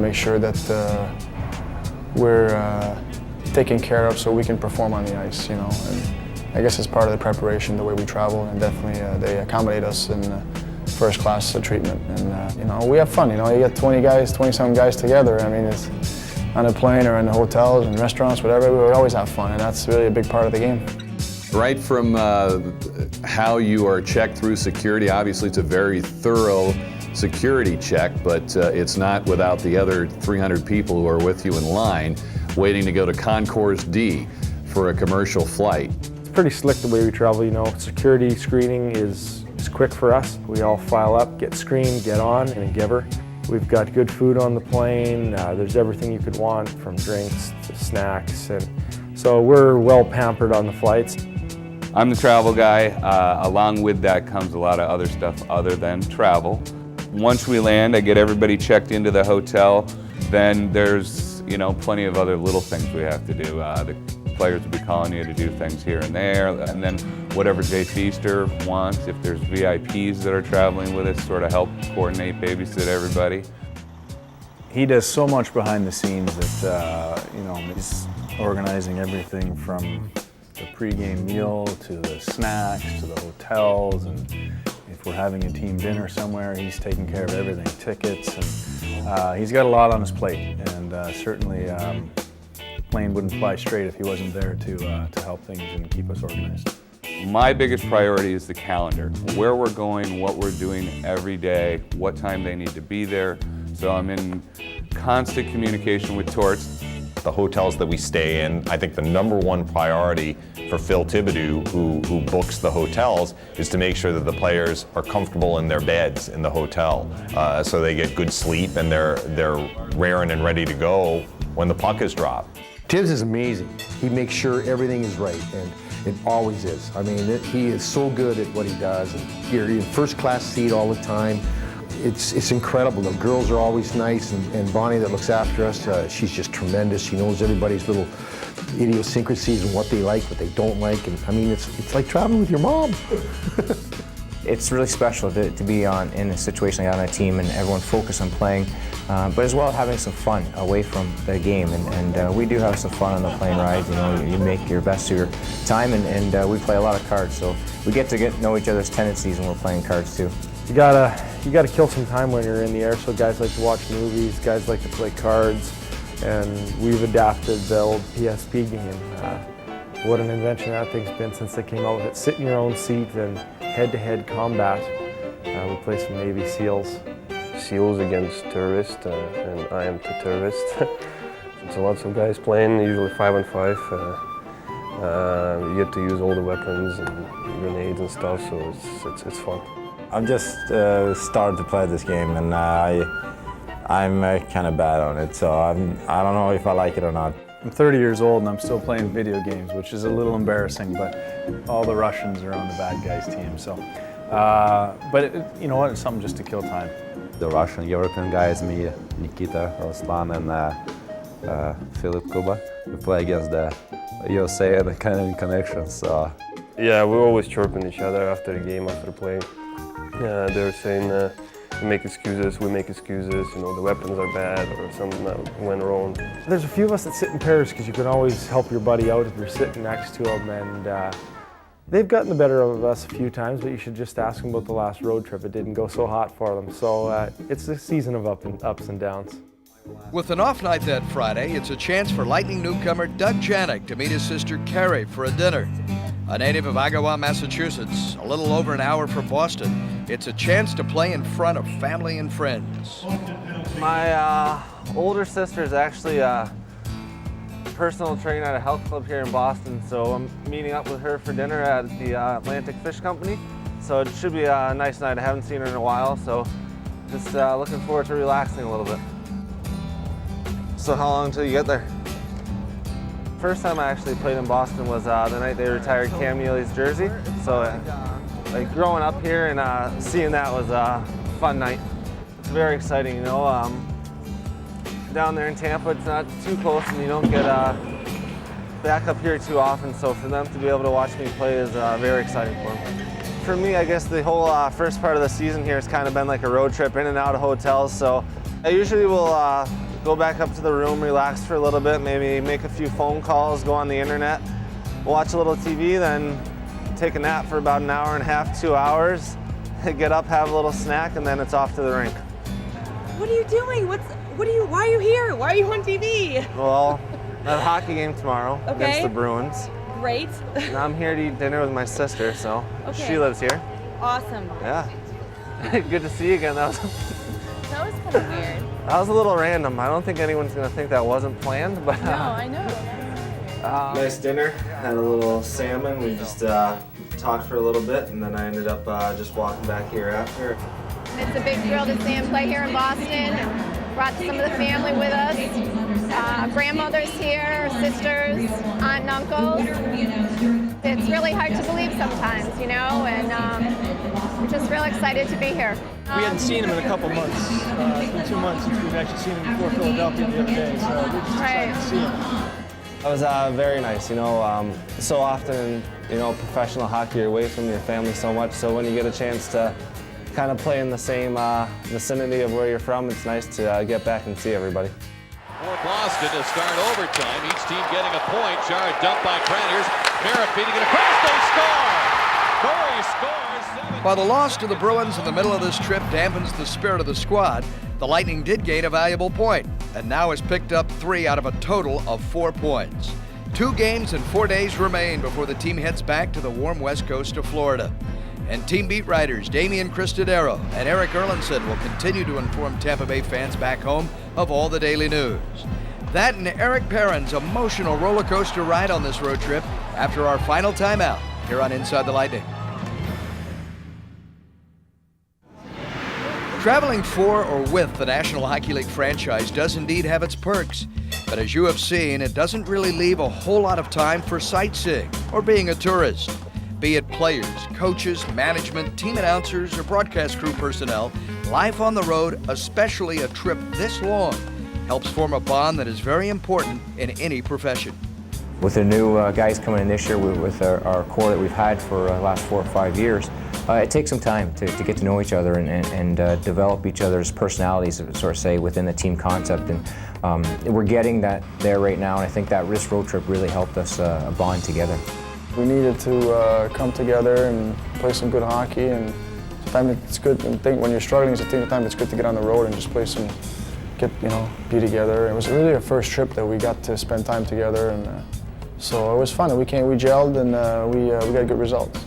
make sure that we're taken care of so we can perform on the ice, you know. And I guess it's part of the preparation, the way we travel, and definitely they accommodate us in first-class treatment. And you know, we have fun. You know, you get 20-some guys together. I mean, it's on a plane or in the hotels and restaurants, whatever. We always have fun, and that's really a big part of the game. Right from how you are checked through security, obviously it's a very thorough security check, but it's not without the other 300 people who are with you in line waiting to go to Concourse D for a commercial flight. It's pretty slick the way we travel, you know. Security screening is quick for us. We all file up, get screened, get on, and a giver. We've got good food on the plane. There's everything you could want, from drinks to snacks, and so we're well pampered on the flights. I'm the travel guy. Along with that comes a lot of other stuff other than travel. Once we land, I get everybody checked into the hotel. Then there's, you know, plenty of other little things we have to do. The players will be calling you to do things here and there, and then whatever Jay Feaster wants, if there's VIPs that are traveling with us, sort of help coordinate, babysit everybody. He does so much behind the scenes that, you know, he's organizing everything from the pregame meal to the snacks to the hotels, and if we're having a team dinner somewhere, he's taking care of everything, tickets, and he's got a lot on his plate, and certainly plane wouldn't fly straight if he wasn't there to help things and keep us organized. My biggest priority is the calendar, where we're going, what we're doing every day, what time they need to be there. So I'm in constant communication with Torts. The hotels that we stay in, I think the number one priority for Phil Thibodeau, who books the hotels, is to make sure that the players are comfortable in their beds in the hotel, so they get good sleep and they're raring and ready to go when the puck is dropped. Tibbs is amazing. He makes sure everything is right, and it always is. I mean, he is so good at what he does. And you're in first-class seat all the time. It's incredible. The girls are always nice, and Bonnie that looks after us, she's just tremendous. She knows everybody's little idiosyncrasies and what they like, what they don't like, and I mean, it's like traveling with your mom. It's really special to be in a situation like that on a team and everyone focused on playing, but as well having some fun away from the game. And we do have some fun on the plane ride. You know, you make your best of your time, and we play a lot of cards, so we get to know each other's tendencies when we're playing cards too. You gotta kill some time when you're in the air, so guys like to watch movies, guys like to play cards, and we've adapted the old PSP game. What an invention that thing's been since they came out with it. Sit in your own seat and head-to-head combat. We play some Navy SEALs. SEALs against terrorists, and I am the terrorist. So lots of guys playing, usually 5-on-5. You get to use all the weapons and grenades and stuff, so it's fun. I've just started to play this game, and I'm kind of bad on it, so I don't know if I like it or not. I'm 30 years old and I'm still playing video games, which is a little embarrassing, but all the Russians are on the bad guys team, so. But you know what, it's something just to kill time. The Russian European guys, me, Nikita, Ruslan, and Philip Kuba. We play against the USA and the Canadian connections. So. Yeah, we're always chirping each other after the game, after playing. They're saying we make excuses, we make excuses, you know, the weapons are bad or something that went wrong. There's a few of us that sit in pairs because you can always help your buddy out if you're sitting next to him, and they've gotten the better of us a few times, but you should just ask them about the last road trip. It didn't go so hot for them, so it's a season of ups and downs. With an off night that Friday, it's a chance for Lightning newcomer Doug Janik to meet his sister Carrie for a dinner. A native of Agawam, Massachusetts, a little over an hour from Boston, it's a chance to play in front of family and friends. My older sister is actually a personal trainer at a health club here in Boston, so I'm meeting up with her for dinner at the Atlantic Fish Company. So it should be a nice night. I haven't seen her in a while, so just looking forward to relaxing a little bit. So how long until you get there? First time I actually played in Boston was the night they retired Cam Neely's jersey. So like growing up here and seeing that was a fun night. It's very exciting, you know. Down there in Tampa, it's not too close and you don't get back up here too often. So for them to be able to watch me play is very exciting for them. For me, I guess the whole first part of the season here has kind of been like a road trip in and out of hotels. So I usually will go back up to the room, relax for a little bit, maybe make a few phone calls, go on the internet, watch a little TV, then take a nap for about an hour and a half, 2 hours, get up, have a little snack, and then it's off to the rink. What are you doing? Why are you here? Why are you on TV? Well, I have a hockey game tomorrow against the Bruins. Great. And I'm here to eat dinner with my sister, so Okay. she lives here. Awesome. Yeah. Good to see you again. That was kind of weird. That was a little random. I don't think anyone's gonna think that wasn't planned, but. No, I know. Nice dinner. Had a little salmon. We just talked for a little bit, and then I ended up just walking back here after. It's a big thrill to see him play here in Boston. Brought some of the family with us. Grandmother's here, sisters, aunt and uncles. It's really hard to believe sometimes, you know, and we're just real excited to be here. We hadn't seen him in a couple months. It's been 2 months since we've actually seen him before Philadelphia the other day, so we're just excited to see him. That was very nice, you know, so often, you know, professional hockey, you're away from your family so much, so when you get a chance to kind of play in the same vicinity of where you're from, it's nice to get back and see everybody. For Boston to start overtime, each team getting a point. Jarrett dumped by Grant. Here's Merritt feeding it across. They score! Corey scores. While the loss to the Bruins in the middle of this trip dampens the spirit of the squad, the Lightning did gain a valuable point and now has picked up 3 out of a total of 4 points. 2 games and 4 days remain before the team heads back to the warm west coast of Florida. And team beat writers Damian Cristodero and Eric Erlandson will continue to inform Tampa Bay fans back home of all the daily news. That and Eric Perrin's emotional roller coaster ride on this road trip after our final timeout here on Inside the Lightning. Traveling for or with the National Hockey League franchise does indeed have its perks. But as you have seen, it doesn't really leave a whole lot of time for sightseeing or being a tourist. Be it players, coaches, management, team announcers, or broadcast crew personnel, life on the road, especially a trip this long, helps form a bond that is very important in any profession. With the new guys coming in this year, with our core that we've had for the last 4 or 5 years, it takes some time to get to know each other and develop each other's personalities, sort of say, within the team concept. And we're getting that there right now, and I think that this road trip really helped us bond together. We needed to come together and play some good hockey, and sometimes it's good. And when you're struggling, sometimes it's good to get on the road and just play some, be together. It was really a first trip that we got to spend time together, and so it was fun. We gelled, and we got good results.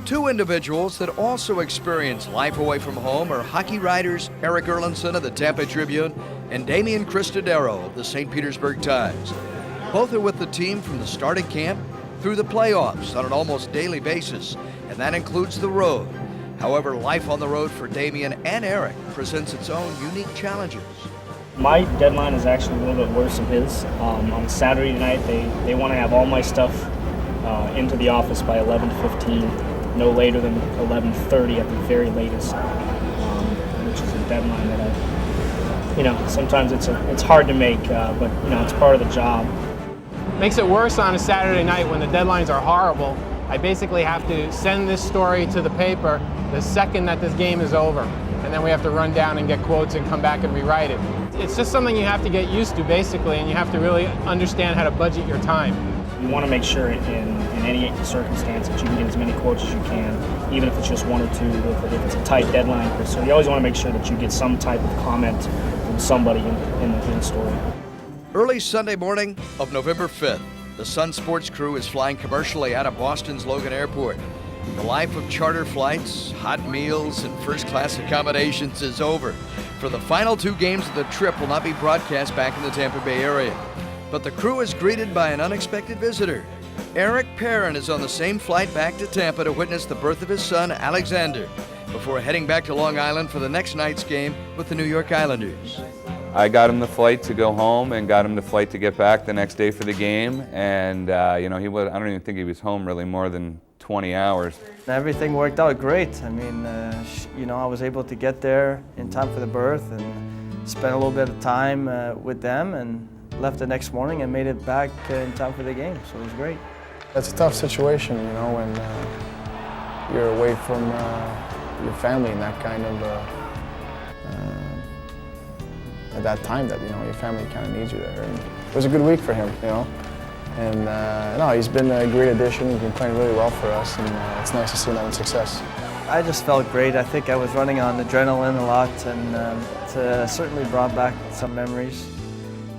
2 individuals that also experience life away from home are hockey writers Eric Erlandson of the Tampa Tribune and Damian Cristodero of the St. Petersburg Times. Both are with the team from the start of camp through the playoffs on an almost daily basis, and that includes the road. However, life on the road for Damian and Eric presents its own unique challenges. My deadline is actually a little bit worse than his. On Saturday night, they want to have all my stuff into the office by 11:15, no later than 11:30 at the very latest, which is a deadline that sometimes it's hard to make, but it's part of the job. Makes it worse on a Saturday night when the deadlines are horrible. I basically have to send this story to the paper the second that this game is over, and then we have to run down and get quotes and come back and rewrite it. It's just something you have to get used to, basically, and you have to really understand how to budget your time. You want to make sure in any circumstance that you can get as many quotes as you can, even if it's just 1 or 2, if it's a tight deadline. So you always want to make sure that you get some type of comment from somebody in the story. Early Sunday morning of November 5th, the Sun Sports crew is flying commercially out of Boston's Logan Airport. The life of charter flights, hot meals, and first-class accommodations is over, for the final 2 games of the trip will not be broadcast back in the Tampa Bay area. But the crew is greeted by an unexpected visitor. Eric Perrin is on the same flight back to Tampa to witness the birth of his son, Alexander, before heading back to Long Island for the next night's game with the New York Islanders. I got him the flight to go home and got him the flight to get back the next day for the game. And, I don't even think he was home really more than 20 hours. Everything worked out great. I mean, I was able to get there in time for the birth and spend a little bit of time with them, and left the next morning and made it back in time for the game. So it was great. It's a tough situation, when you're away from your family in that kind of at that time that, you know, your family kind of needs you there. And it was a good week for him, you know. And no, he's been a great addition. He's been playing really well for us, and it's nice to see him having success. I just felt great. I think I was running on adrenaline a lot, and it certainly brought back some memories.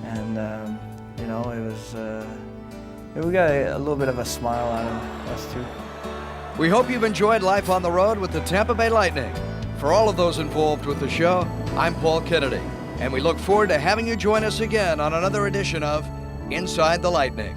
And you know, it was we got a little bit of a smile out of us too. We hope you've enjoyed life on the road with the Tampa Bay Lightning. For all of those involved with the show, I'm Paul Kennedy, and we look forward to having you join us again on another edition of Inside the Lightning.